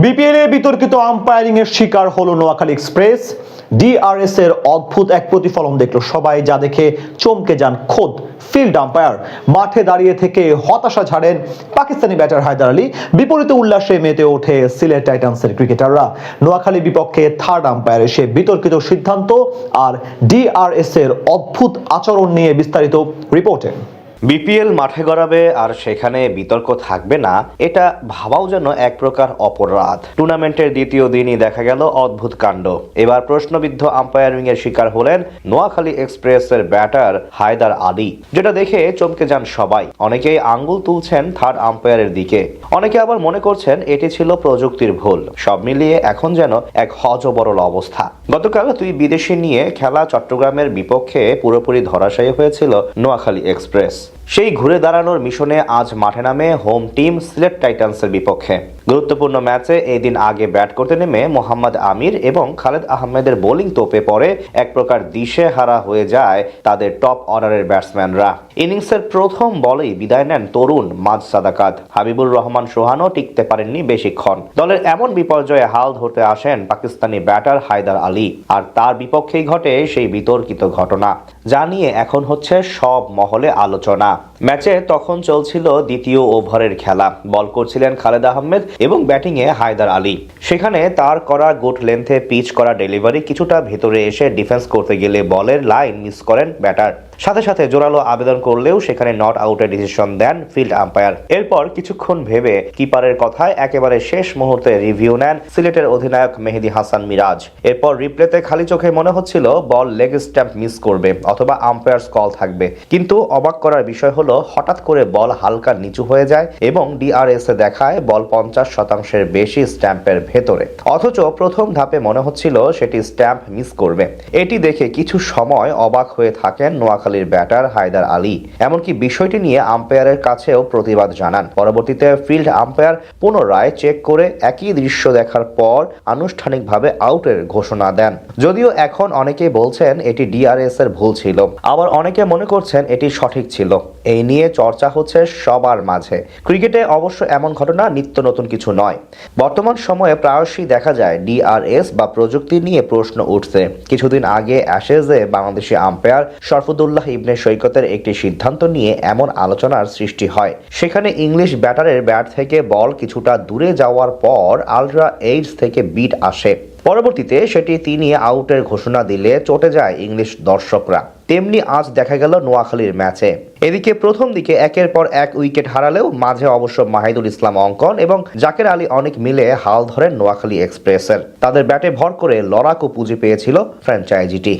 BPL এ বিতর্কিত umpiring এর শিকার হলো নোয়াখালী এক্সপ্রেস। ডিআরএস এর অদ্ভুত এক প্রতিফলন দেখলো সবাই, যা দেখে চমকে যান খোদ ফিল্ড আম্পায়ার। মাঠে দাঁড়িয়ে থেকে হতাশা ঝাড়েন পাকিস্তানি ব্যাটার হায়দার আলী, বিপরীতে উল্লাসে মেতে ওঠে সিলেট টাইটান্সের ক্রিকেটাররা। নোয়াখালী বিপক্ষে থার্ড আম্পায়ার এসে বিতর্কিত সিদ্ধান্ত আর ডিআরএস এর অদ্ভুত আচরণ নিয়ে বিস্তারিত রিপোর্টে। বিপিএল মাঠে গড়াবে আর সেখানে বিতর্ক থাকবে না, এটা ভাবাও যেন এক প্রকার অপরাধ। টুর্নামেন্টের দ্বিতীয় দিনই দেখা গেল অদ্ভুত কাণ্ড। এবার প্রশ্নবিদ্ধ আম্পায়ারিং এর শিকার হলেন নোয়াখালী এক্সপ্রেসের ব্যাটার হায়দার আলী, যেটা দেখে চমকে যান সবাই। অনেকেই আঙ্গুল তুলছেন থার্ড আম্পায়ারের দিকে, অনেকে আবার মনে করছেন এটি ছিল প্রযুক্তির ভুল। সব মিলিয়ে এখন যেন এক হযবরল অবস্থা। গতকাল দুই বিদেশি নিয়ে খেলা চট্টগ্রামের বিপক্ষে পুরোপুরি ধরাশায়ী হয়েছিল নোয়াখালী এক্সপ্রেস। সেই ঘুরে দাঁড়ানোর মিশনে আজ মাঠে নামে হোম টিম সিলেট টাইটান্সের বিপক্ষে। গুরুত্বপূর্ণ ম্যাচে এই দিন আগে ব্যাট করতে নেমে মোহাম্মদ আমির এবং খালেদ আহমেদের বোলিং তোপে পড়ে এক প্রকার দিশেহারা হয়ে যায় তাদের টপ অর্ডারের ব্যাটসম্যানরা। ইনিংসের প্রথম বলেই বিদায় নেন তরুণ মাঝ সাদাকাত হাবিবুর রহমান সোহানও টিকতে পারেননি বেশিক্ষণ। দলের এমন বিপর্যয়ে হাল ধরতে আসেন পাকিস্তানি ব্যাটার হায়দার আলী, আর তার বিপক্ষেই ঘটে সেই বিতর্কিত ঘটনা, যা নিয়ে এখন হচ্ছে সব মহলে আলোচনা। ম্যাচে তখন চলছিল দ্বিতীয় ওভারের খেলা। বল করছিলেন খালেদ আহমেদ এবং ব্যাটিংয়ে হায়দার আলী। সেখানে তার করা গুড লেন্থে পিচ করা ডেলিভারি কিছুটা ভেতরে এসে ডিফেন্স করতে গেলে বলের লাইন মিস করেন ব্যাটার। সাথে সাথে জোরালো আবেদন করলেও সেখানে নট আউটের ডিসিশন দেন ফিল্ড আম্পায়ার। এরপর কিছুক্ষণ ভেবে কিপারের কথায় একেবারে শেষ মুহূর্তে রিভিউ নেন সিলেটের অধিনায়ক মেহেদী হাসান মিরাজ। এরপর রিপ্লেতে খালি চোখে মনে হচ্ছিল বল লেগ স্ট্যাম্প মিস করবে অথবা আম্পায়ার্স কল থাকবে, কিন্তু অবাক করার বিষয় হলো হঠাৎ করে বল হালকা নিচু হয়ে যায় এবং ডিআরএস এ দেখায় বল 50% বেশি স্ট্যাম্পের ভেতরে, অথচ প্রথম ধাপে মনে হচ্ছিল সেটি স্ট্যাম্প মিস করবে। এটি দেখে কিছু সময় অবাক হয়ে থাকেন নোয়াখালীর ব্যাটার হায়দার আলী। এমনকি বিষয়টি নিয়ে আম্পায়ারের কাছেও প্রতিবাদ জানান। পরবর্তীতে ফিল্ড আম্পায়ার পুনরায় চেক করে একই দৃশ্য দেখার পর আনুষ্ঠানিকভাবে আউটের ঘোষণা দেন। যদিও এখন অনেকেই বলছেন এটি ডিআরএস এর ভুল ছিল, আবার অনেকে মনে করছেন এটি সঠিক ছিল। এই নিয়ে চর্চা হচ্ছে সবার মাঝে। ক্রিকেটে অবশ্য এমন ঘটনা নিত্য নতুন কিছু নয়। বর্তমান সময়ে প্রায়শই দেখা যায় ডিআরএস বা প্রযুক্তি নিয়ে প্রশ্ন উঠছে। কিছুদিন আগে অ্যাশেজে বাংলাদেশি আম্পায়ার শরফুদ্দৌল্লাহ ইবনে সৈকতের একটি সিদ্ধান্ত নিয়ে এমন আলোচনার সৃষ্টি হয়। সেখানে ইংলিশ ব্যাটারের ব্যাট থেকে বল কিছুটা দূরে যাওয়ার পর আলট্রা এইডস থেকে বিট আসে। পরবর্তীতে সেটি তিনি আউটের ঘোষণা দিলে চটে যায় ইংলিশ দর্শকরা। তেমনি আজ দেখা গেল নোয়াখালীর ম্যাচে। এদিকে প্রথম দিকে একের পর এক উইকেট হারালেও মাঝে অবশ্য মাহিদুল ইসলাম অঙ্কন এবং জাকের আলী অনেক মিলে হাল ধরেন নোয়াখালী এক্সপ্রেসের। তাদের ব্যাটে ভর করে লড়াকু পুঁজি পেয়েছিল ফ্র্যাঞ্চাইজিটি।